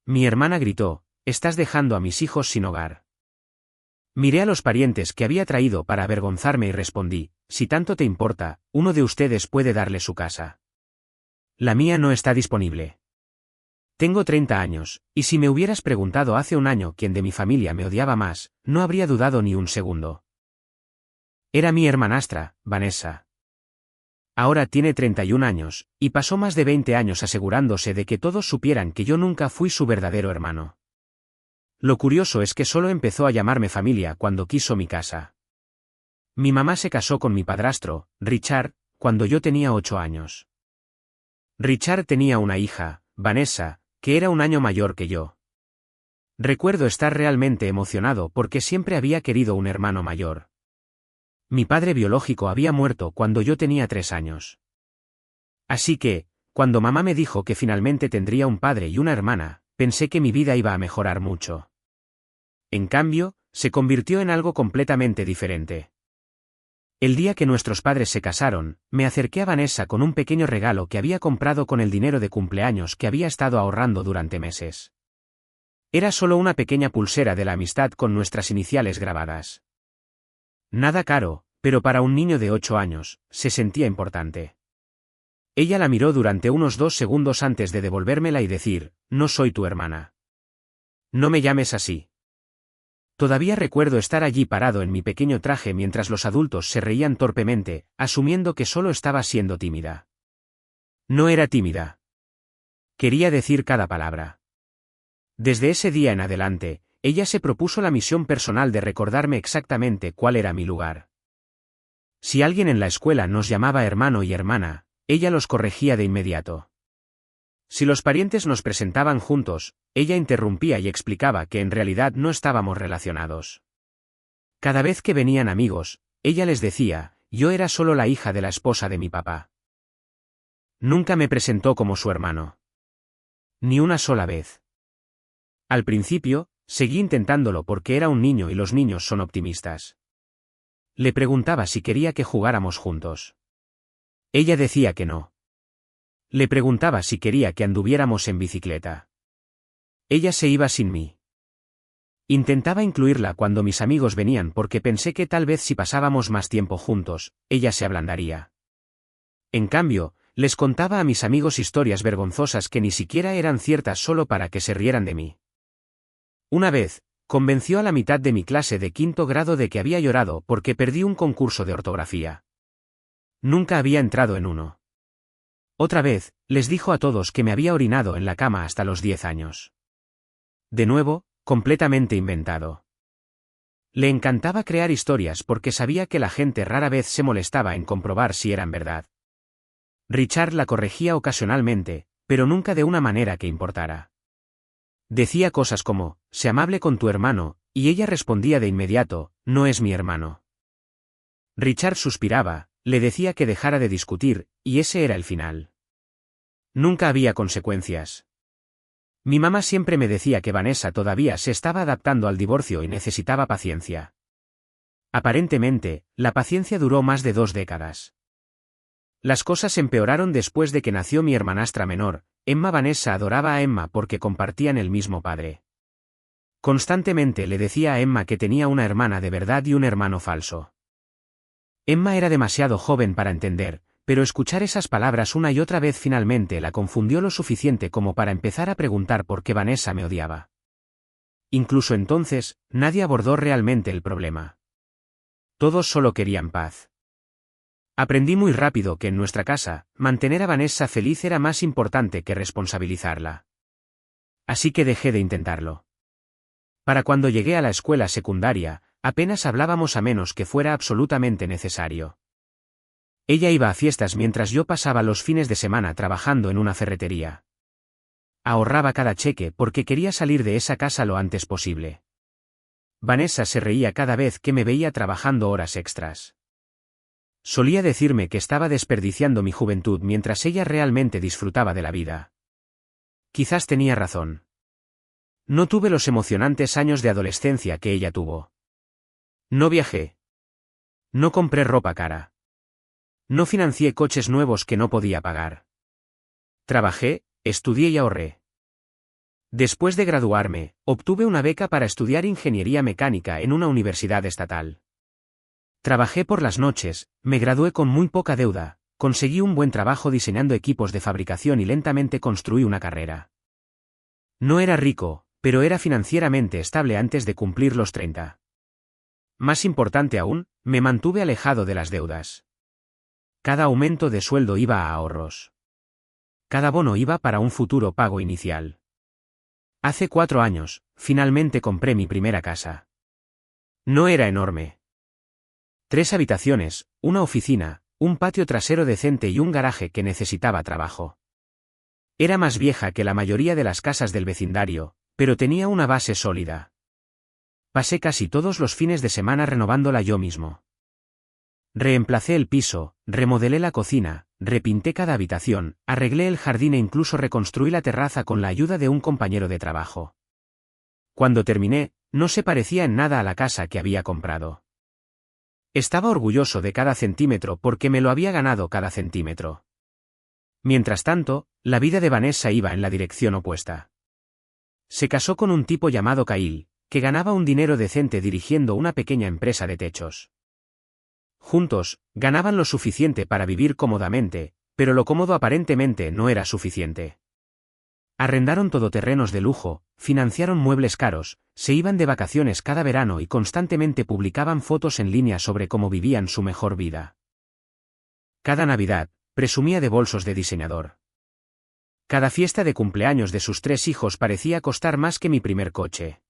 Mi hermana gritó, «Estás dejando a mis hijos sin hogar». Miré a los parientes que había traído para avergonzarme y respondí, «Si tanto te importa, uno de ustedes puede darle su casa. La mía no está disponible. Tengo 30 años, y si me hubieras preguntado hace un año quién de mi familia me odiaba más, no habría dudado ni un segundo. Era mi hermanastra, Vanessa. Ahora tiene 31 años, y pasó más de 20 años asegurándose de que todos supieran que yo nunca fui su verdadero hermano. Lo curioso es que solo empezó a llamarme familia cuando quiso mi casa. Mi mamá se casó con mi padrastro, Richard, cuando yo tenía 8 años. Richard tenía una hija, Vanessa, que era un año mayor que yo. Recuerdo estar realmente emocionado porque siempre había querido un hermano mayor. Mi padre biológico había muerto cuando yo tenía 3 años. Así que, cuando mamá me dijo que finalmente tendría un padre y una hermana, pensé que mi vida iba a mejorar mucho. En cambio, se convirtió en algo completamente diferente. El día que nuestros padres se casaron, me acerqué a Vanessa con un pequeño regalo que había comprado con el dinero de cumpleaños que había estado ahorrando durante meses. Era solo una pequeña pulsera de la amistad con nuestras iniciales grabadas. Nada caro, pero para un niño de 8 años, se sentía importante. Ella la miró durante unos 2 segundos antes de devolvérmela y decir, «No soy tu hermana. No me llames así». Todavía recuerdo estar allí parado en mi pequeño traje mientras los adultos se reían torpemente, asumiendo que solo estaba siendo tímida. No era tímida. Quería decir cada palabra. Desde ese día en adelante, ella se propuso la misión personal de recordarme exactamente cuál era mi lugar. Si alguien en la escuela nos llamaba hermano y hermana, ella los corregía de inmediato. Si los parientes nos presentaban juntos, ella interrumpía y explicaba que en realidad no estábamos relacionados. Cada vez que venían amigos, ella les decía, yo era solo la hija de la esposa de mi papá. Nunca me presentó como su hermano. Ni una sola vez. Al principio, seguí intentándolo porque era un niño y los niños son optimistas. Le preguntaba si quería que jugáramos juntos. Ella decía que no. Le preguntaba si quería que anduviéramos en bicicleta. Ella se iba sin mí. Intentaba incluirla cuando mis amigos venían porque pensé que tal vez si pasábamos más tiempo juntos, ella se ablandaría. En cambio, les contaba a mis amigos historias vergonzosas que ni siquiera eran ciertas solo para que se rieran de mí. Una vez, convenció a la mitad de mi clase de 5º grado de que había llorado porque perdí un concurso de ortografía. Nunca había entrado en uno. Otra vez, les dijo a todos que me había orinado en la cama hasta los 10 años. De nuevo, completamente inventado. Le encantaba crear historias porque sabía que la gente rara vez se molestaba en comprobar si eran verdad. Richard la corregía ocasionalmente, pero nunca de una manera que importara. Decía cosas como, sé amable con tu hermano, y ella respondía de inmediato, no es mi hermano. Richard suspiraba, le decía que dejara de discutir, y ese era el final. Nunca había consecuencias. Mi mamá siempre me decía que Vanessa todavía se estaba adaptando al divorcio y necesitaba paciencia. Aparentemente, la paciencia duró más de 2 décadas. Las cosas empeoraron después de que nació mi hermanastra menor. Vanessa adoraba a Emma porque compartían el mismo padre. Constantemente le decía a Emma que tenía una hermana de verdad y un hermano falso. Emma era demasiado joven para entender, pero escuchar esas palabras una y otra vez finalmente la confundió lo suficiente como para empezar a preguntar por qué Vanessa me odiaba. Incluso entonces, nadie abordó realmente el problema. Todos solo querían paz. Aprendí muy rápido que en nuestra casa, mantener a Vanessa feliz era más importante que responsabilizarla. Así que dejé de intentarlo. Para cuando llegué a la escuela secundaria, apenas hablábamos a menos que fuera absolutamente necesario. Ella iba a fiestas mientras yo pasaba los fines de semana trabajando en una ferretería. Ahorraba cada cheque porque quería salir de esa casa lo antes posible. Vanessa se reía cada vez que me veía trabajando horas extras. Solía decirme que estaba desperdiciando mi juventud mientras ella realmente disfrutaba de la vida. Quizás tenía razón. No tuve los emocionantes años de adolescencia que ella tuvo. No viajé. No compré ropa cara. No financié coches nuevos que no podía pagar. Trabajé, estudié y ahorré. Después de graduarme, obtuve una beca para estudiar ingeniería mecánica en una universidad estatal. Trabajé por las noches, me gradué con muy poca deuda, conseguí un buen trabajo diseñando equipos de fabricación y lentamente construí una carrera. No era rico, pero era financieramente estable antes de cumplir los 30. Más importante aún, me mantuve alejado de las deudas. Cada aumento de sueldo iba a ahorros. Cada bono iba para un futuro pago inicial. Hace 4 años, finalmente compré mi primera casa. No era enorme. 3 habitaciones, una oficina, un patio trasero decente y un garaje que necesitaba trabajo. Era más vieja que la mayoría de las casas del vecindario, pero tenía una base sólida. Pasé casi todos los fines de semana renovándola yo mismo. Reemplacé el piso, remodelé la cocina, repinté cada habitación, arreglé el jardín e incluso reconstruí la terraza con la ayuda de un compañero de trabajo. Cuando terminé, no se parecía en nada a la casa que había comprado. Estaba orgulloso de cada centímetro porque me lo había ganado cada centímetro. Mientras tanto, la vida de Vanessa iba en la dirección opuesta. Se casó con un tipo llamado Kyle, que ganaba un dinero decente dirigiendo una pequeña empresa de techos. Juntos, ganaban lo suficiente para vivir cómodamente, pero lo cómodo aparentemente no era suficiente. Arrendaron todoterrenos de lujo, financiaron muebles caros, se iban de vacaciones cada verano y constantemente publicaban fotos en línea sobre cómo vivían su mejor vida. Cada Navidad, presumía de bolsos de diseñador. Cada fiesta de cumpleaños de sus 3 hijos parecía costar más que mi primer coche.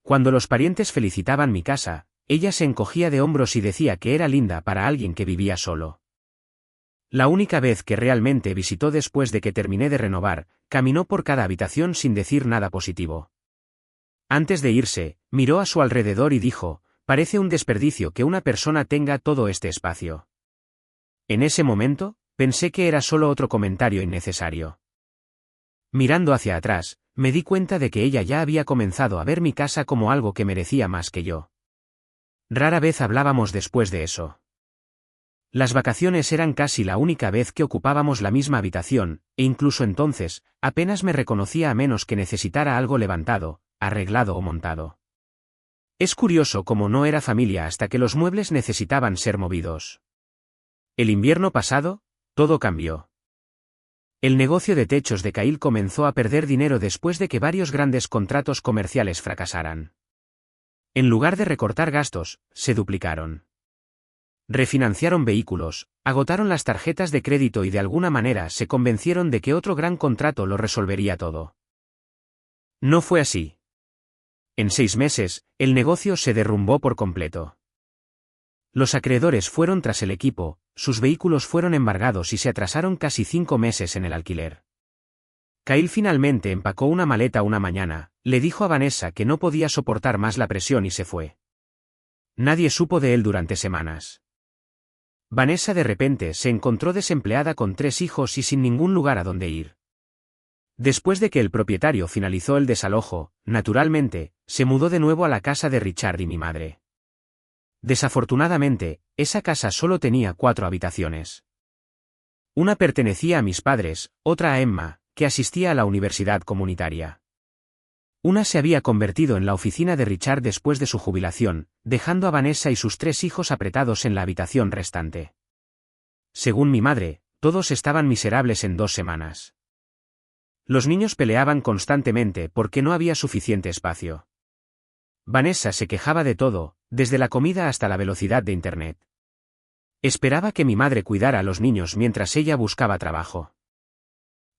Cuando los parientes felicitaban mi casa, ella se encogía de hombros y decía que era linda para alguien que vivía solo. La única vez que realmente visitó después de que terminé de renovar, caminó por cada habitación sin decir nada positivo. Antes de irse, miró a su alrededor y dijo, «Parece un desperdicio que una persona tenga todo este espacio». En ese momento, pensé que era solo otro comentario innecesario. Mirando hacia atrás, me di cuenta de que ella ya había comenzado a ver mi casa como algo que merecía más que yo. Rara vez hablábamos después de eso. Las vacaciones eran casi la única vez que ocupábamos la misma habitación, e incluso entonces, apenas me reconocía a menos que necesitara algo levantado, arreglado o montado. Es curioso cómo no era familia hasta que los muebles necesitaban ser movidos. El invierno pasado, todo cambió. El negocio de techos de Kyle comenzó a perder dinero después de que varios grandes contratos comerciales fracasaran. En lugar de recortar gastos, se duplicaron. Refinanciaron vehículos, agotaron las tarjetas de crédito y de alguna manera se convencieron de que otro gran contrato lo resolvería todo. No fue así. En 6 meses, el negocio se derrumbó por completo. Los acreedores fueron tras el equipo, sus vehículos fueron embargados y se atrasaron casi 5 meses en el alquiler. Kyle finalmente empacó una maleta una mañana, le dijo a Vanessa que no podía soportar más la presión y se fue. Nadie supo de él durante semanas. Vanessa de repente se encontró desempleada con 3 hijos y sin ningún lugar a donde ir. Después de que el propietario finalizó el desalojo, naturalmente, se mudó de nuevo a la casa de Richard y mi madre. Desafortunadamente, esa casa solo tenía 4 habitaciones. Una pertenecía a mis padres, otra a Emma, que asistía a la universidad comunitaria. Una se había convertido en la oficina de Richard después de su jubilación, dejando a Vanessa y sus 3 hijos apretados en la habitación restante. Según mi madre, todos estaban miserables en 2 semanas. Los niños peleaban constantemente porque no había suficiente espacio. Vanessa se quejaba de todo, desde la comida hasta la velocidad de Internet. Esperaba que mi madre cuidara a los niños mientras ella buscaba trabajo.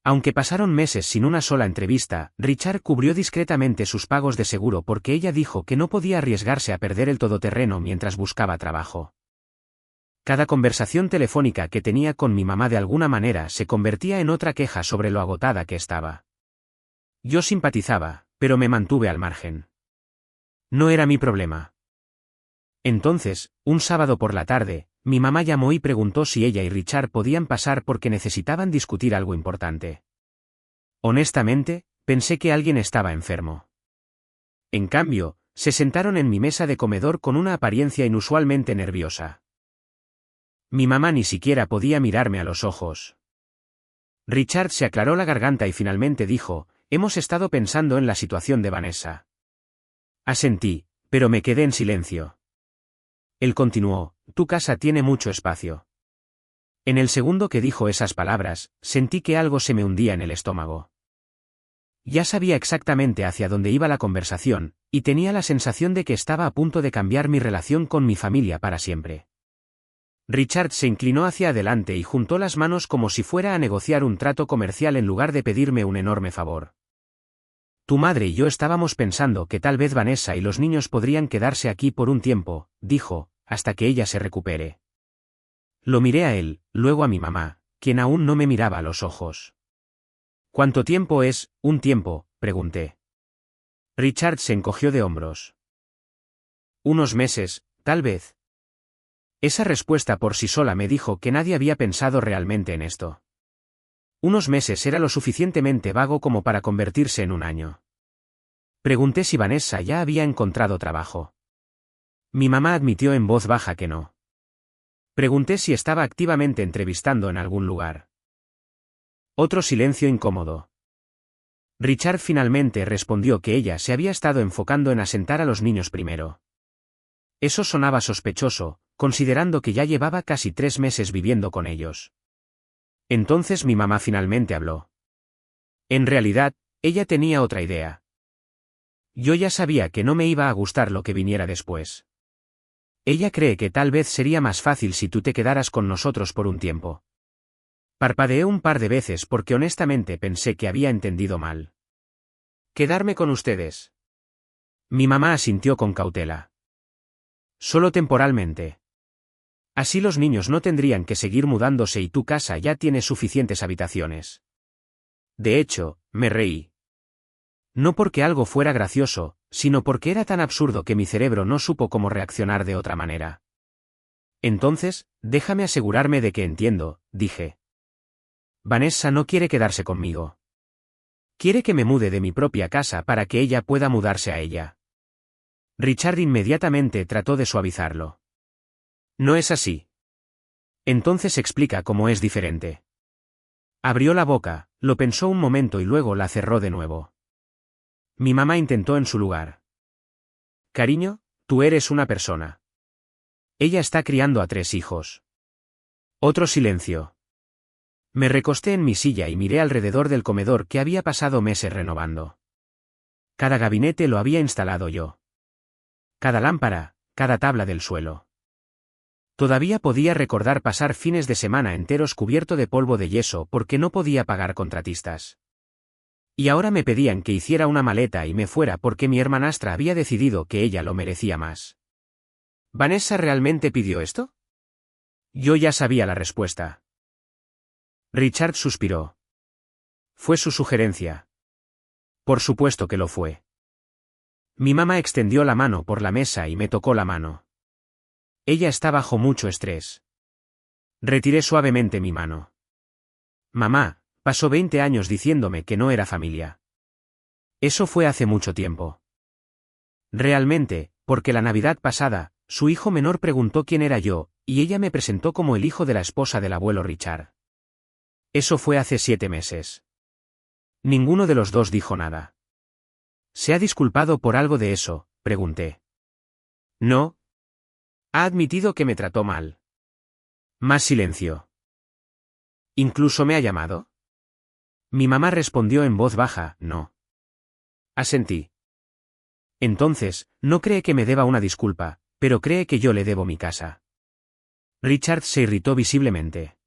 Aunque pasaron meses sin una sola entrevista, Richard cubrió discretamente sus pagos de seguro porque ella dijo que no podía arriesgarse a perder el todoterreno mientras buscaba trabajo. Cada conversación telefónica que tenía con mi mamá de alguna manera se convertía en otra queja sobre lo agotada que estaba. Yo simpatizaba, pero me mantuve al margen. No era mi problema. Entonces, un sábado por la tarde, mi mamá llamó y preguntó si ella y Richard podían pasar porque necesitaban discutir algo importante. Honestamente, pensé que alguien estaba enfermo. En cambio, se sentaron en mi mesa de comedor con una apariencia inusualmente nerviosa. Mi mamá ni siquiera podía mirarme a los ojos. Richard se aclaró la garganta y finalmente dijo, hemos estado pensando en la situación de Vanessa. Asentí, pero me quedé en silencio. Él continuó, tu casa tiene mucho espacio. En el segundo que dijo esas palabras, sentí que algo se me hundía en el estómago. Ya sabía exactamente hacia dónde iba la conversación, y tenía la sensación de que estaba a punto de cambiar mi relación con mi familia para siempre. Richard se inclinó hacia adelante y juntó las manos como si fuera a negociar un trato comercial en lugar de pedirme un enorme favor. Tu madre y yo estábamos pensando que tal vez Vanessa y los niños podrían quedarse aquí por un tiempo, dijo, hasta que ella se recupere. Lo miré a él, luego a mi mamá, quien aún no me miraba a los ojos. ¿Cuánto tiempo es, un tiempo?, pregunté. Richard se encogió de hombros. Unos meses, tal vez. Esa respuesta por sí sola me dijo que nadie había pensado realmente en esto. Unos meses era lo suficientemente vago como para convertirse en un año. Pregunté si Vanessa ya había encontrado trabajo. Mi mamá admitió en voz baja que no. Pregunté si estaba activamente entrevistando en algún lugar. Otro silencio incómodo. Richard finalmente respondió que ella se había estado enfocando en asentar a los niños primero. Eso sonaba sospechoso, considerando que ya llevaba casi 3 meses viviendo con ellos. Entonces mi mamá finalmente habló. En realidad, ella tenía otra idea. Yo ya sabía que no me iba a gustar lo que viniera después. Ella cree que tal vez sería más fácil si tú te quedaras con nosotros por un tiempo. Parpadeé un par de veces porque honestamente pensé que había entendido mal. ¿Quedarme con ustedes? Mi mamá asintió con cautela. Solo temporalmente. Así los niños no tendrían que seguir mudándose y tu casa ya tiene suficientes habitaciones. De hecho, me reí. No porque algo fuera gracioso, sino porque era tan absurdo que mi cerebro no supo cómo reaccionar de otra manera. Entonces, déjame asegurarme de que entiendo, dije. Vanessa no quiere quedarse conmigo. Quiere que me mude de mi propia casa para que ella pueda mudarse a ella. Richard inmediatamente trató de suavizarlo. No es así. Entonces explica cómo es diferente. Abrió la boca, lo pensó un momento y luego la cerró de nuevo. Mi mamá intentó en su lugar. Cariño, tú eres una persona. Ella está criando a 3 hijos. Otro silencio. Me recosté en mi silla y miré alrededor del comedor que había pasado meses renovando. Cada gabinete lo había instalado yo. Cada lámpara, cada tabla del suelo. Todavía podía recordar pasar fines de semana enteros cubierto de polvo de yeso porque no podía pagar contratistas. Y ahora me pedían que hiciera una maleta y me fuera porque mi hermanastra había decidido que ella lo merecía más. ¿Vanessa realmente pidió esto? Yo ya sabía la respuesta. Richard suspiró. Fue su sugerencia. Por supuesto que lo fue. Mi mamá extendió la mano por la mesa y me tocó la mano. Ella está bajo mucho estrés. Retiré suavemente mi mano. Mamá, pasó 20 años diciéndome que no era familia. Eso fue hace mucho tiempo. Realmente, porque la Navidad pasada, su hijo menor preguntó quién era yo, y ella me presentó como el hijo de la esposa del abuelo Richard. Eso fue hace 7 meses. Ninguno de los dos dijo nada. ¿Se ha disculpado por algo de eso?, pregunté. No. Ha admitido que me trató mal. Más silencio. ¿Incluso me ha llamado? Mi mamá respondió en voz baja, no. Asentí. Entonces, no cree que me deba una disculpa, pero cree que yo le debo mi casa. Richard se irritó visiblemente.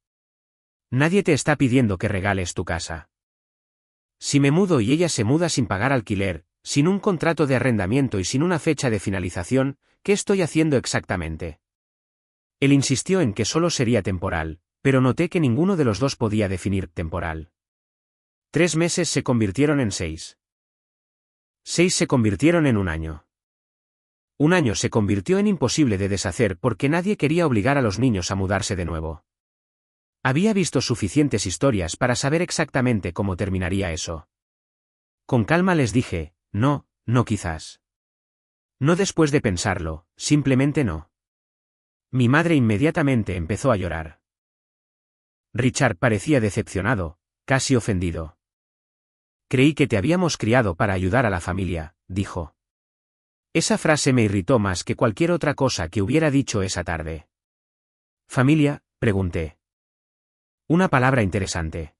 Nadie te está pidiendo que regales tu casa. Si me mudo y ella se muda sin pagar alquiler, sin un contrato de arrendamiento y sin una fecha de finalización, ¿qué estoy haciendo exactamente? Él insistió en que solo sería temporal, pero noté que ninguno de los dos podía definir temporal. 3 meses se convirtieron en 6. 6 se convirtieron en un año. Un año se convirtió en imposible de deshacer porque nadie quería obligar a los niños a mudarse de nuevo. Había visto suficientes historias para saber exactamente cómo terminaría eso. Con calma les dije, no, no quizás. No después de pensarlo, simplemente no. Mi madre inmediatamente empezó a llorar. Richard parecía decepcionado, casi ofendido. Creí que te habíamos criado para ayudar a la familia, dijo. Esa frase me irritó más que cualquier otra cosa que hubiera dicho esa tarde. ¿Familia?, pregunté. Una palabra interesante.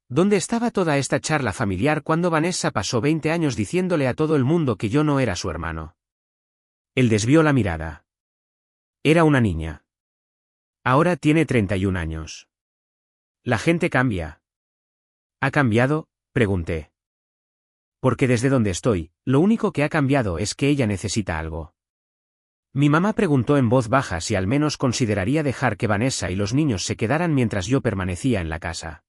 ¿Dónde estaba toda esta charla familiar cuando Vanessa pasó 20 años diciéndole a todo el mundo que yo no era su hermano? Él desvió la mirada. Era una niña. Ahora tiene 31 años. La gente cambia. ¿Ha cambiado?, pregunté. Porque desde donde estoy, lo único que ha cambiado es que ella necesita algo. Mi mamá preguntó en voz baja si al menos consideraría dejar que Vanessa y los niños se quedaran mientras yo permanecía en la casa.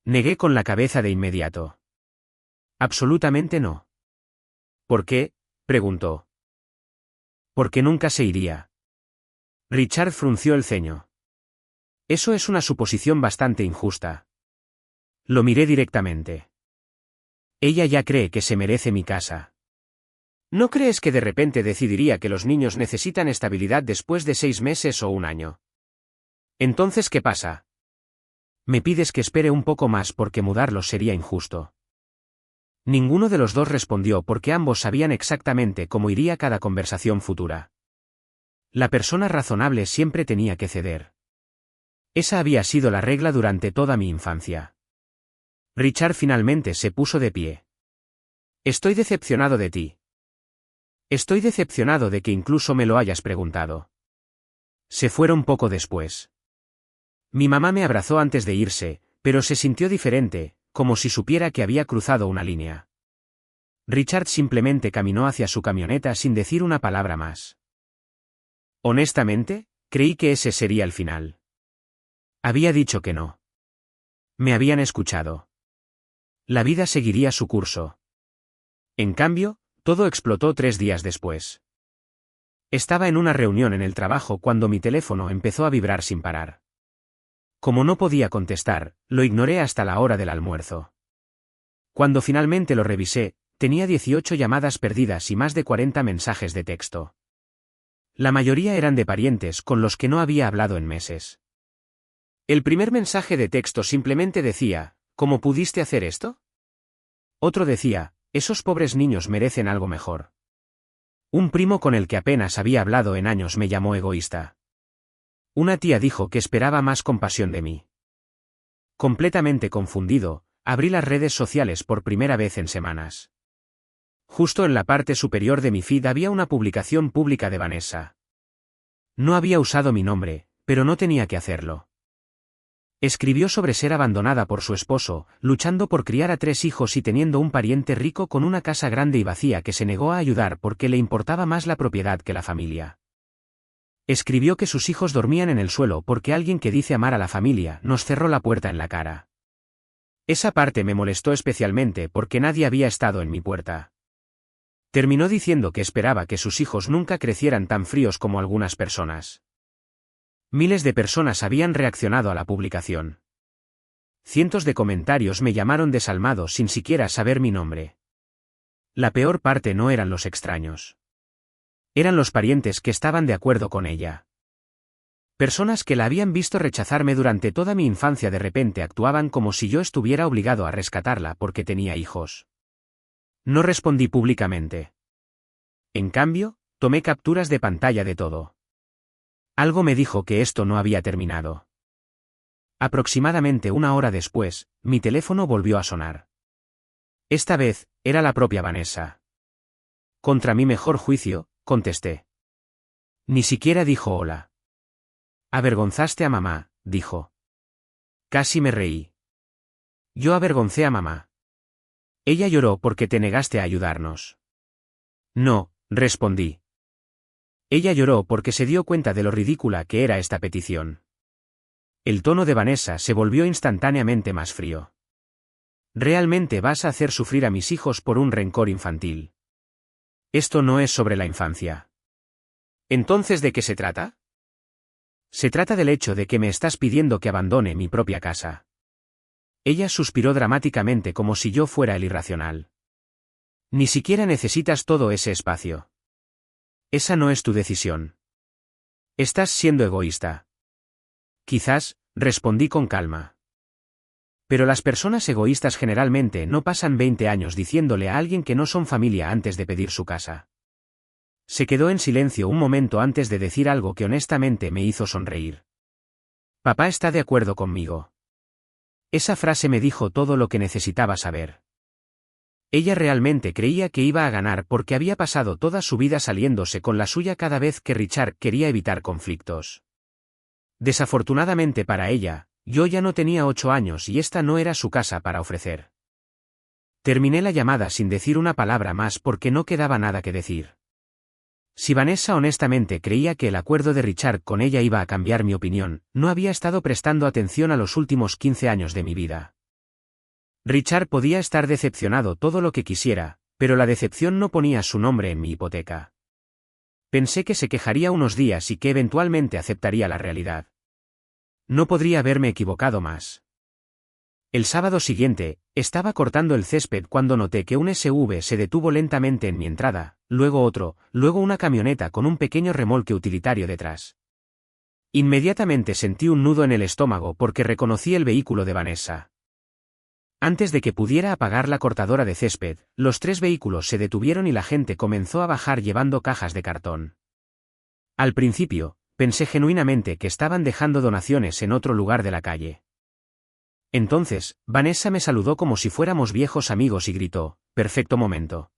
Negué con la cabeza de inmediato. Absolutamente no. ¿Por qué?, preguntó. Porque nunca se iría. Richard frunció el ceño. Eso es una suposición bastante injusta. Lo miré directamente. Ella ya cree que se merece mi casa. ¿No crees que de repente decidiría que los niños necesitan estabilidad después de 6 meses o un año? Entonces, ¿qué pasa? Me pides que espere un poco más porque mudarlos sería injusto. Ninguno de los dos respondió porque ambos sabían exactamente cómo iría cada conversación futura. La persona razonable siempre tenía que ceder. Esa había sido la regla durante toda mi infancia. Richard finalmente se puso de pie. Estoy decepcionado de ti. Estoy decepcionado de que incluso me lo hayas preguntado. Se fueron poco después. Mi mamá me abrazó antes de irse, pero se sintió diferente, como si supiera que había cruzado una línea. Richard simplemente caminó hacia su camioneta sin decir una palabra más. Honestamente, creí que ese sería el final. Había dicho que no. Me habían escuchado. La vida seguiría su curso. En cambio, todo explotó 3 días después. Estaba en una reunión en el trabajo cuando mi teléfono empezó a vibrar sin parar. Como no podía contestar, lo ignoré hasta la hora del almuerzo. Cuando finalmente lo revisé, tenía 18 llamadas perdidas y más de 40 mensajes de texto. La mayoría eran de parientes con los que no había hablado en meses. El primer mensaje de texto simplemente decía, ¿cómo pudiste hacer esto? Otro decía, esos pobres niños merecen algo mejor. Un primo con el que apenas había hablado en años me llamó egoísta. Una tía dijo que esperaba más compasión de mí. Completamente confundido, abrí las redes sociales por primera vez en semanas. Justo en la parte superior de mi feed había una publicación pública de Vanessa. No había usado mi nombre, pero no tenía que hacerlo. Escribió sobre ser abandonada por su esposo, luchando por criar a 3 hijos y teniendo un pariente rico con una casa grande y vacía que se negó a ayudar porque le importaba más la propiedad que la familia. Escribió que sus hijos dormían en el suelo porque alguien que dice amar a la familia nos cerró la puerta en la cara. Esa parte me molestó especialmente porque nadie había estado en mi puerta. Terminó diciendo que esperaba que sus hijos nunca crecieran tan fríos como algunas personas. Miles de personas habían reaccionado a la publicación. Cientos de comentarios me llamaron desalmado sin siquiera saber mi nombre. La peor parte no eran los extraños. Eran los parientes que estaban de acuerdo con ella. Personas que la habían visto rechazarme durante toda mi infancia de repente actuaban como si yo estuviera obligado a rescatarla porque tenía hijos. No respondí públicamente. En cambio, tomé capturas de pantalla de todo. Algo me dijo que esto no había terminado. Aproximadamente 1 hora después, mi teléfono volvió a sonar. Esta vez, era la propia Vanessa. Contra mi mejor juicio, contesté. Ni siquiera dijo hola. Avergonzaste a mamá, dijo. Casi me reí. Yo avergoncé a mamá. Ella lloró porque te negaste a ayudarnos. No, respondí. Ella lloró porque se dio cuenta de lo ridícula que era esta petición. El tono de Vanessa se volvió instantáneamente más frío. ¿Realmente vas a hacer sufrir a mis hijos por un rencor infantil? Esto no es sobre la infancia. ¿Entonces de qué se trata? Se trata del hecho de que me estás pidiendo que abandone mi propia casa. Ella suspiró dramáticamente como si yo fuera el irracional. Ni siquiera necesitas todo ese espacio. Esa no es tu decisión. Estás siendo egoísta. Quizás, respondí con calma. Pero las personas egoístas generalmente no pasan 20 años diciéndole a alguien que no son familia antes de pedir su casa. Se quedó en silencio un momento antes de decir algo que honestamente me hizo sonreír. Papá está de acuerdo conmigo. Esa frase me dijo todo lo que necesitaba saber. Ella realmente creía que iba a ganar porque había pasado toda su vida saliéndose con la suya cada vez que Richard quería evitar conflictos. Desafortunadamente para ella, yo ya no tenía 8 años y esta no era su casa para ofrecer. Terminé la llamada sin decir una palabra más porque no quedaba nada que decir. Si Vanessa honestamente creía que el acuerdo de Richard con ella iba a cambiar mi opinión, no había estado prestando atención a los últimos 15 años de mi vida. Richard podía estar decepcionado todo lo que quisiera, pero la decepción no ponía su nombre en mi hipoteca. Pensé que se quejaría unos días y que eventualmente aceptaría la realidad. No podría haberme equivocado más. El sábado siguiente, estaba cortando el césped cuando noté que un SUV se detuvo lentamente en mi entrada, luego otro, luego una camioneta con un pequeño remolque utilitario detrás. Inmediatamente sentí un nudo en el estómago porque reconocí el vehículo de Vanessa. Antes de que pudiera apagar la cortadora de césped, los 3 vehículos se detuvieron y la gente comenzó a bajar llevando cajas de cartón. Al principio, pensé genuinamente que estaban dejando donaciones en otro lugar de la calle. Entonces, Vanessa me saludó como si fuéramos viejos amigos y gritó, «Perfecto momento».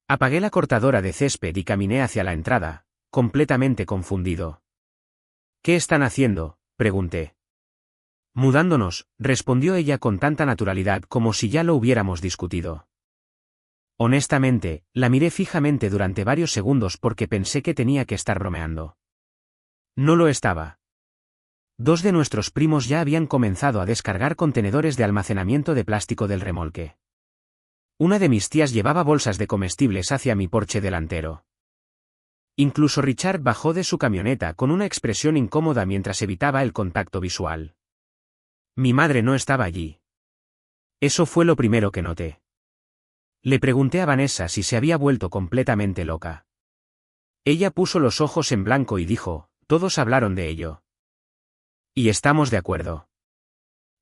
Apagué la cortadora de césped y caminé hacia la entrada, completamente confundido. «¿Qué están haciendo?», pregunté. «Mudándonos», respondió ella con tanta naturalidad como si ya lo hubiéramos discutido. Honestamente, la miré fijamente durante varios segundos porque pensé que tenía que estar bromeando. No lo estaba. 2 de nuestros primos ya habían comenzado a descargar contenedores de almacenamiento de plástico del remolque. Una de mis tías llevaba bolsas de comestibles hacia mi porche delantero. Incluso Richard bajó de su camioneta con una expresión incómoda mientras evitaba el contacto visual. Mi madre no estaba allí. Eso fue lo primero que noté. Le pregunté a Vanessa si se había vuelto completamente loca. Ella puso los ojos en blanco y dijo, «Todos hablaron de ello». Y estamos de acuerdo.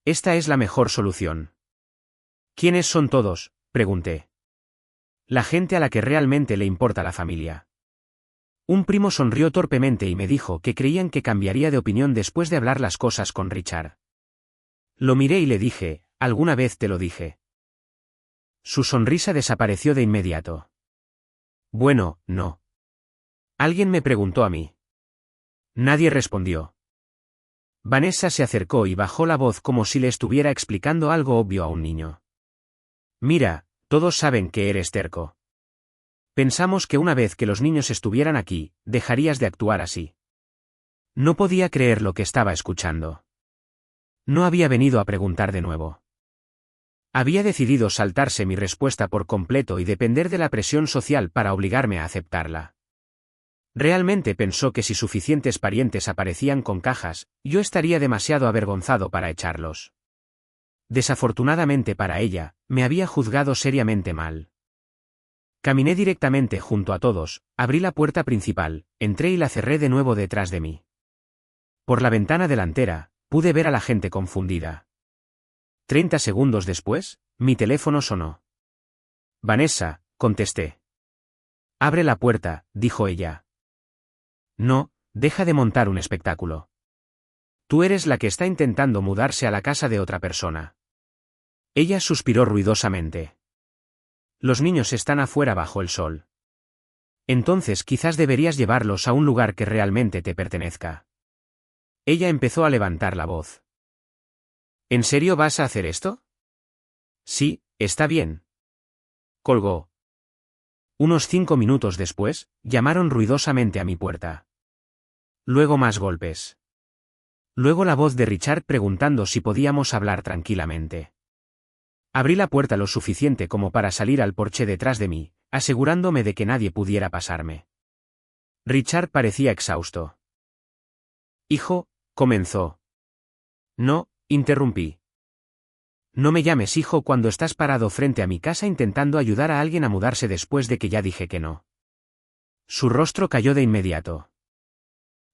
Esta es la mejor solución. ¿Quiénes son todos?, pregunté. La gente a la que realmente le importa la familia. Un primo sonrió torpemente y me dijo que creían que cambiaría de opinión después de hablar las cosas con Richard. Lo miré y le dije, «¿Alguna vez te lo dije?». Su sonrisa desapareció de inmediato. Bueno, no. Alguien me preguntó a mí. Nadie respondió. Vanessa se acercó y bajó la voz como si le estuviera explicando algo obvio a un niño. Mira, todos saben que eres terco. Pensamos que una vez que los niños estuvieran aquí, dejarías de actuar así. No podía creer lo que estaba escuchando. No había venido a preguntar de nuevo. Había decidido saltarse mi respuesta por completo y depender de la presión social para obligarme a aceptarla. Realmente pensó que si suficientes parientes aparecían con cajas, yo estaría demasiado avergonzado para echarlos. Desafortunadamente para ella, me había juzgado seriamente mal. Caminé directamente junto a todos, abrí la puerta principal, entré y la cerré de nuevo detrás de mí. Por la ventana delantera, pude ver a la gente confundida. 30 segundos después, mi teléfono sonó. «Vanessa», contesté. «Abre la puerta», dijo ella. «No, deja de montar un espectáculo. Tú eres la que está intentando mudarse a la casa de otra persona». Ella suspiró ruidosamente. «Los niños están afuera bajo el sol. Entonces quizás deberías llevarlos a un lugar que realmente te pertenezca». Ella empezó a levantar la voz. «¿En serio vas a hacer esto?» «Sí, está bien». Colgó. Unos 5 minutos después, llamaron ruidosamente a mi puerta. Luego más golpes. Luego la voz de Richard preguntando si podíamos hablar tranquilamente. Abrí la puerta lo suficiente como para salir al porche detrás de mí, asegurándome de que nadie pudiera pasarme. Richard parecía exhausto. «Hijo», comenzó. «No», interrumpí. «No me llames hijo cuando estás parado frente a mi casa intentando ayudar a alguien a mudarse después de que ya dije que no». Su rostro cayó de inmediato.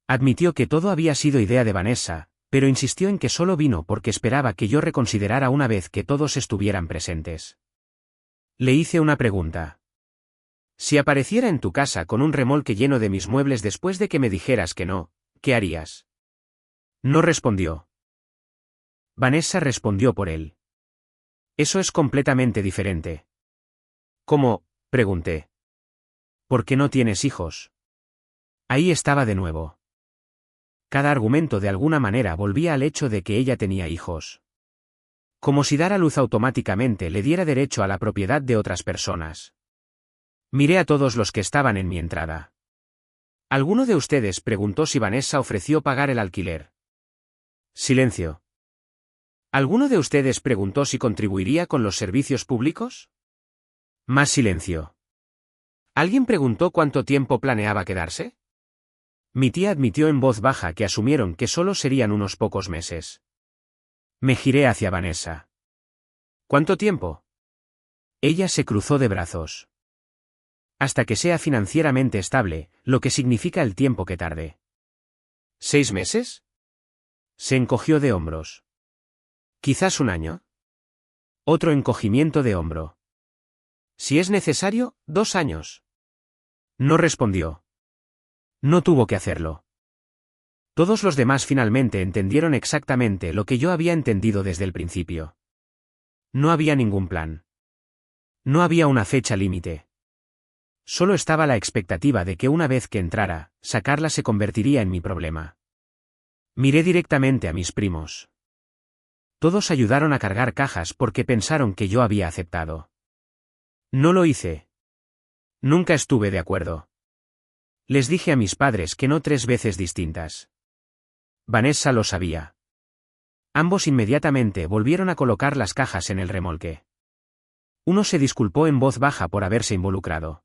Admitió que todo había sido idea de Vanessa, Pero insistió en que solo vino porque esperaba que yo reconsiderara una vez que todos estuvieran presentes. Le hice una pregunta. Si apareciera en tu casa con un remolque lleno de mis muebles después de que me dijeras que no, ¿qué harías? No respondió. Vanessa respondió por él. Eso es completamente diferente. ¿Cómo? Pregunté. ¿Por qué no tienes hijos? Ahí estaba de nuevo. Cada argumento de alguna manera volvía al hecho de que ella tenía hijos. Como si dar a luz automáticamente le diera derecho a la propiedad de otras personas. Miré a todos los que estaban en mi entrada. ¿Alguno de ustedes preguntó si Vanessa ofreció pagar el alquiler? Silencio. ¿Alguno de ustedes preguntó si contribuiría con los servicios públicos? Más silencio. ¿Alguien preguntó cuánto tiempo planeaba quedarse? Mi tía admitió en voz baja que asumieron que solo serían unos pocos meses. Me giré hacia Vanessa. ¿Cuánto tiempo? Ella se cruzó de brazos. Hasta que sea financieramente estable, lo que significa el tiempo que tarde. ¿6 meses? Se encogió de hombros. ¿Quizás un año? Otro encogimiento de hombro. Si es necesario, 2 años. No respondió. No tuvo que hacerlo. Todos los demás finalmente entendieron exactamente lo que yo había entendido desde el principio. No había ningún plan. No había una fecha límite. Solo estaba la expectativa de que una vez que entrara, sacarla se convertiría en mi problema. Miré directamente a mis primos. Todos ayudaron a cargar cajas porque pensaron que yo había aceptado. No lo hice. Nunca estuve de acuerdo. Les dije a mis padres que no 3 veces distintas. Vanessa lo sabía. Ambos inmediatamente volvieron a colocar las cajas en el remolque. Uno se disculpó en voz baja por haberse involucrado.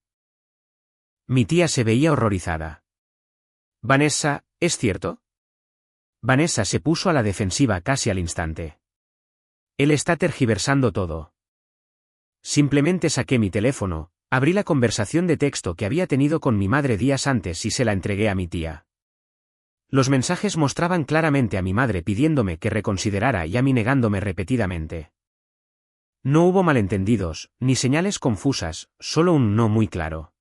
Mi tía se veía horrorizada. Vanessa, ¿es cierto? Vanessa se puso a la defensiva casi al instante. Él está tergiversando todo. Simplemente saqué mi teléfono, abrí la conversación de texto que había tenido con mi madre días antes y se la entregué a mi tía. Los mensajes mostraban claramente a mi madre pidiéndome que reconsiderara y a mí negándome repetidamente. No hubo malentendidos, ni señales confusas, solo un no muy claro.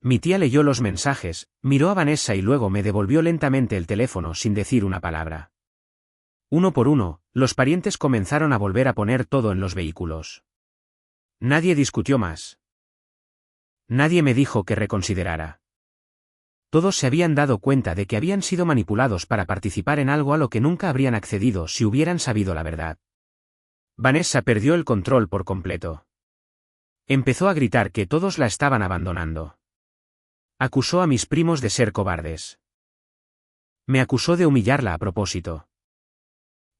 Mi tía leyó los mensajes, miró a Vanessa y luego me devolvió lentamente el teléfono sin decir una palabra. Uno por uno, los parientes comenzaron a volver a poner todo en los vehículos. Nadie discutió más. Nadie me dijo que reconsiderara. Todos se habían dado cuenta de que habían sido manipulados para participar en algo a lo que nunca habrían accedido si hubieran sabido la verdad. Vanessa perdió el control por completo. Empezó a gritar que todos la estaban abandonando. Acusó a mis primos de ser cobardes. Me acusó de humillarla a propósito.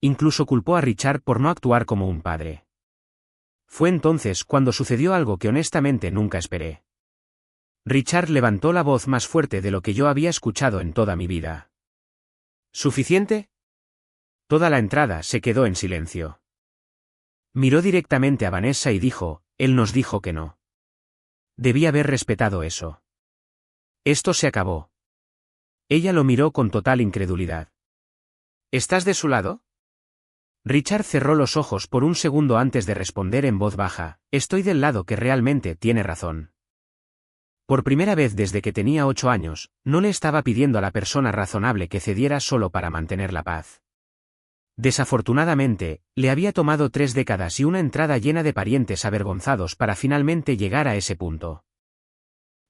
Incluso culpó a Richard por no actuar como un padre. Fue entonces cuando sucedió algo que honestamente nunca esperé. Richard levantó la voz más fuerte de lo que yo había escuchado en toda mi vida. ¿Suficiente? Toda la entrada se quedó en silencio. Miró directamente a Vanessa y dijo, él nos dijo que no. Debí haber respetado eso. Esto se acabó. Ella lo miró con total incredulidad. ¿Estás de su lado? Richard cerró los ojos por un segundo antes de responder en voz baja, estoy del lado que realmente tiene razón. Por primera vez desde que tenía 8 años, no le estaba pidiendo a la persona razonable que cediera solo para mantener la paz. Desafortunadamente, le había tomado 3 décadas y una entrada llena de parientes avergonzados para finalmente llegar a ese punto.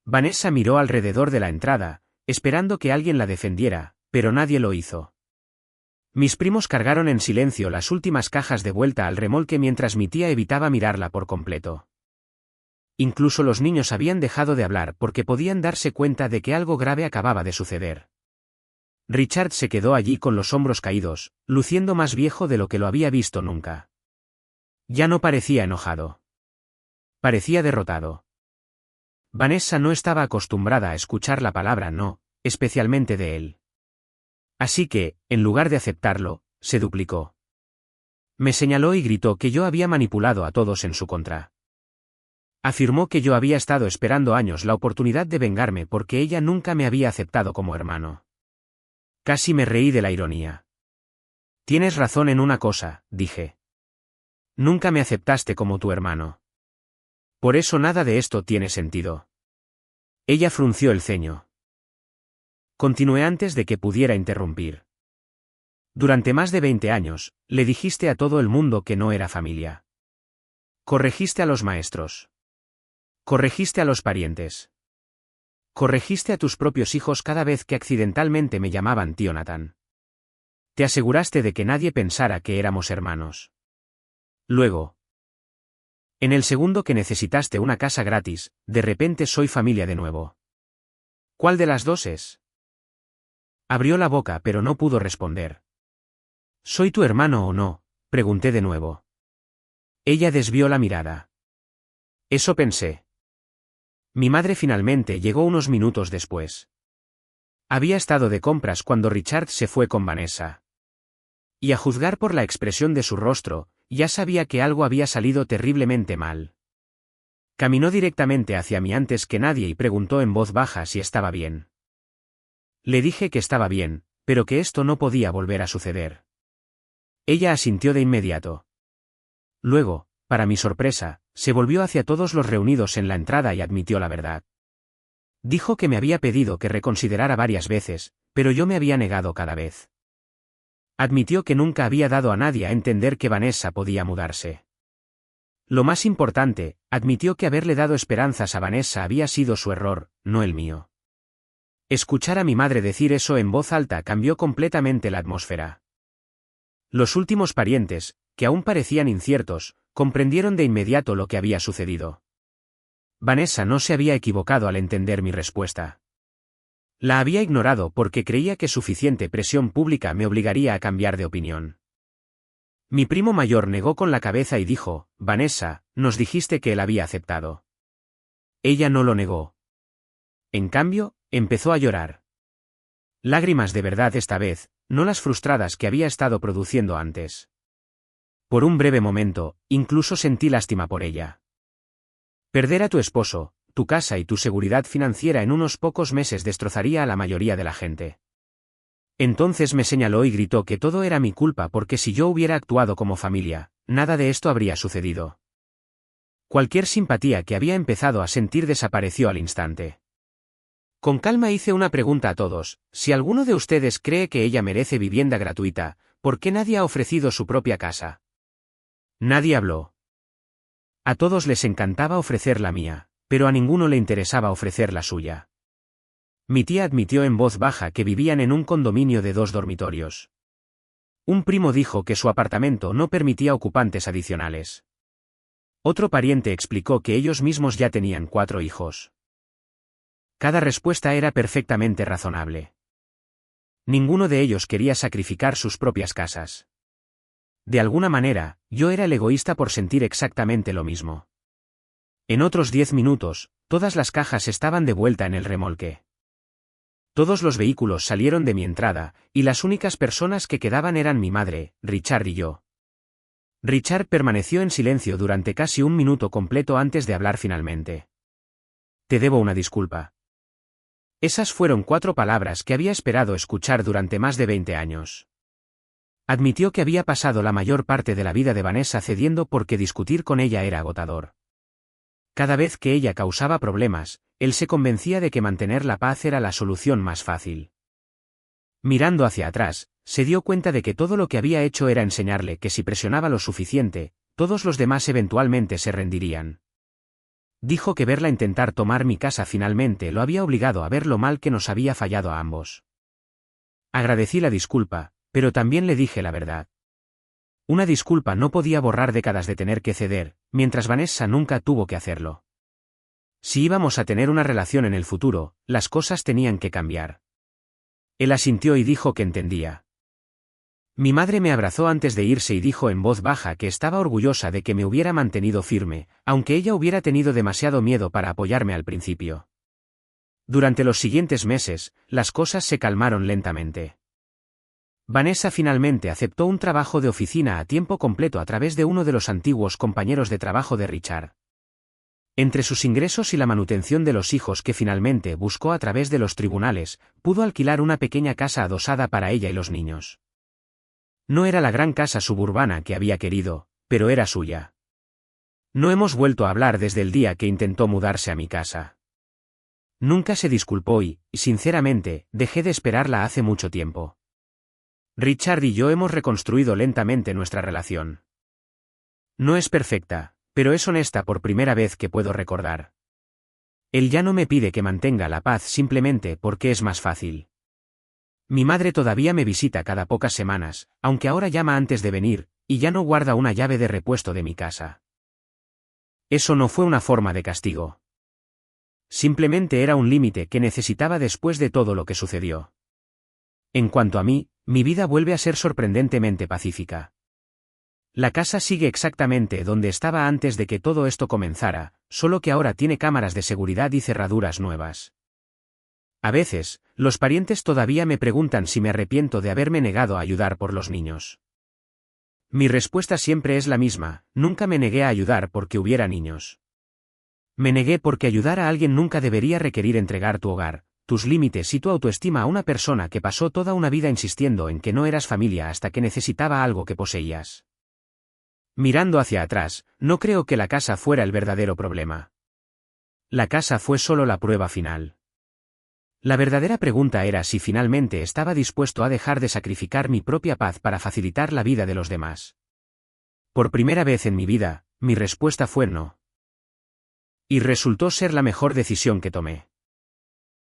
Vanessa miró alrededor de la entrada, esperando que alguien la defendiera, pero nadie lo hizo. Mis primos cargaron en silencio las últimas cajas de vuelta al remolque mientras mi tía evitaba mirarla por completo. Incluso los niños habían dejado de hablar porque podían darse cuenta de que algo grave acababa de suceder. Richard se quedó allí con los hombros caídos, luciendo más viejo de lo que lo había visto nunca. Ya no parecía enojado. Parecía derrotado. Vanessa no estaba acostumbrada a escuchar la palabra no, especialmente de él. Así que, en lugar de aceptarlo, se duplicó. Me señaló y gritó que yo había manipulado a todos en su contra. Afirmó que yo había estado esperando años la oportunidad de vengarme porque ella nunca me había aceptado como hermano. Casi me reí de la ironía. Tienes razón en una cosa, dije. Nunca me aceptaste como tu hermano. Por eso nada de esto tiene sentido. Ella frunció el ceño. Continué antes de que pudiera interrumpir. Durante más de 20 años, le dijiste a todo el mundo que no era familia. Corregiste a los maestros. Corregiste a los parientes. Corregiste a tus propios hijos cada vez que accidentalmente me llamaban tío Nathan. Te aseguraste de que nadie pensara que éramos hermanos. Luego, en el segundo que necesitaste una casa gratis, de repente soy familia de nuevo. ¿Cuál de las dos es? Abrió la boca pero no pudo responder. ¿Soy tu hermano o no?, pregunté de nuevo. Ella desvió la mirada. Eso pensé. Mi madre finalmente llegó unos minutos después. Había estado de compras cuando Richard se fue con Vanessa. Y a juzgar por la expresión de su rostro, ya sabía que algo había salido terriblemente mal. Caminó directamente hacia mí antes que nadie y preguntó en voz baja si estaba bien. Le dije que estaba bien, pero que esto no podía volver a suceder. Ella asintió de inmediato. Luego, para mi sorpresa, se volvió hacia todos los reunidos en la entrada y admitió la verdad. Dijo que me había pedido que reconsiderara varias veces, pero yo me había negado cada vez. Admitió que nunca había dado a nadie a entender que Vanessa podía mudarse. Lo más importante, admitió que haberle dado esperanzas a Vanessa había sido su error, no el mío. Escuchar a mi madre decir eso en voz alta cambió completamente la atmósfera. Los últimos parientes, que aún parecían inciertos, comprendieron de inmediato lo que había sucedido. Vanessa no se había equivocado al entender mi respuesta. La había ignorado porque creía que suficiente presión pública me obligaría a cambiar de opinión. Mi primo mayor negó con la cabeza y dijo, Vanessa, nos dijiste que él había aceptado. Ella no lo negó. En cambio, empezó a llorar. Lágrimas de verdad esta vez, no las frustradas que había estado produciendo antes. Por un breve momento, incluso sentí lástima por ella. Perder a tu esposo, tu casa y tu seguridad financiera en unos pocos meses destrozaría a la mayoría de la gente. Entonces me señaló y gritó que todo era mi culpa porque si yo hubiera actuado como familia, nada de esto habría sucedido. Cualquier simpatía que había empezado a sentir desapareció al instante. Con calma hice una pregunta a todos: si alguno de ustedes cree que ella merece vivienda gratuita, ¿por qué nadie ha ofrecido su propia casa? Nadie habló. A todos les encantaba ofrecer la mía, pero a ninguno le interesaba ofrecer la suya. Mi tía admitió en voz baja que vivían en un condominio de 2 dormitorios. Un primo dijo que su apartamento no permitía ocupantes adicionales. Otro pariente explicó que ellos mismos ya tenían 4 hijos. Cada respuesta era perfectamente razonable. Ninguno de ellos quería sacrificar sus propias casas. De alguna manera, yo era el egoísta por sentir exactamente lo mismo. En otros 10 minutos, todas las cajas estaban de vuelta en el remolque. Todos los vehículos salieron de mi entrada, y las únicas personas que quedaban eran mi madre, Richard y yo. Richard permaneció en silencio durante casi un minuto completo antes de hablar finalmente. Te debo una disculpa. Esas fueron 4 palabras que había esperado escuchar durante más de 20 años. Admitió que había pasado la mayor parte de la vida de Vanessa cediendo porque discutir con ella era agotador. Cada vez que ella causaba problemas, él se convencía de que mantener la paz era la solución más fácil. Mirando hacia atrás, se dio cuenta de que todo lo que había hecho era enseñarle que si presionaba lo suficiente, todos los demás eventualmente se rendirían. Dijo que verla intentar tomar mi casa finalmente lo había obligado a ver lo mal que nos había fallado a ambos. Agradecí la disculpa, pero también le dije la verdad. Una disculpa no podía borrar décadas de tener que ceder, mientras Vanessa nunca tuvo que hacerlo. Si íbamos a tener una relación en el futuro, las cosas tenían que cambiar. Él asintió y dijo que entendía. Mi madre me abrazó antes de irse y dijo en voz baja que estaba orgullosa de que me hubiera mantenido firme, aunque ella hubiera tenido demasiado miedo para apoyarme al principio. Durante los siguientes meses, las cosas se calmaron lentamente. Vanessa finalmente aceptó un trabajo de oficina a tiempo completo a través de uno de los antiguos compañeros de trabajo de Richard. Entre sus ingresos y la manutención de los hijos que finalmente buscó a través de los tribunales, pudo alquilar una pequeña casa adosada para ella y los niños. No era la gran casa suburbana que había querido, pero era suya. No hemos vuelto a hablar desde el día que intentó mudarse a mi casa. Nunca se disculpó y, sinceramente, dejé de esperarla hace mucho tiempo. Richard y yo hemos reconstruido lentamente nuestra relación. No es perfecta, pero es honesta por primera vez que puedo recordar. Él ya no me pide que mantenga la paz simplemente porque es más fácil. Mi madre todavía me visita cada pocas semanas, aunque ahora llama antes de venir, y ya no guarda una llave de repuesto de mi casa. Eso no fue una forma de castigo. Simplemente era un límite que necesitaba después de todo lo que sucedió. En cuanto a mí, mi vida vuelve a ser sorprendentemente pacífica. La casa sigue exactamente donde estaba antes de que todo esto comenzara, solo que ahora tiene cámaras de seguridad y cerraduras nuevas. A veces, los parientes todavía me preguntan si me arrepiento de haberme negado a ayudar por los niños. Mi respuesta siempre es la misma: nunca me negué a ayudar porque hubiera niños. Me negué porque ayudar a alguien nunca debería requerir entregar tu hogar, tus límites y tu autoestima a una persona que pasó toda una vida insistiendo en que no eras familia hasta que necesitaba algo que poseías. Mirando hacia atrás, no creo que la casa fuera el verdadero problema. La casa fue solo la prueba final. La verdadera pregunta era si finalmente estaba dispuesto a dejar de sacrificar mi propia paz para facilitar la vida de los demás. Por primera vez en mi vida, mi respuesta fue no. Y resultó ser la mejor decisión que tomé.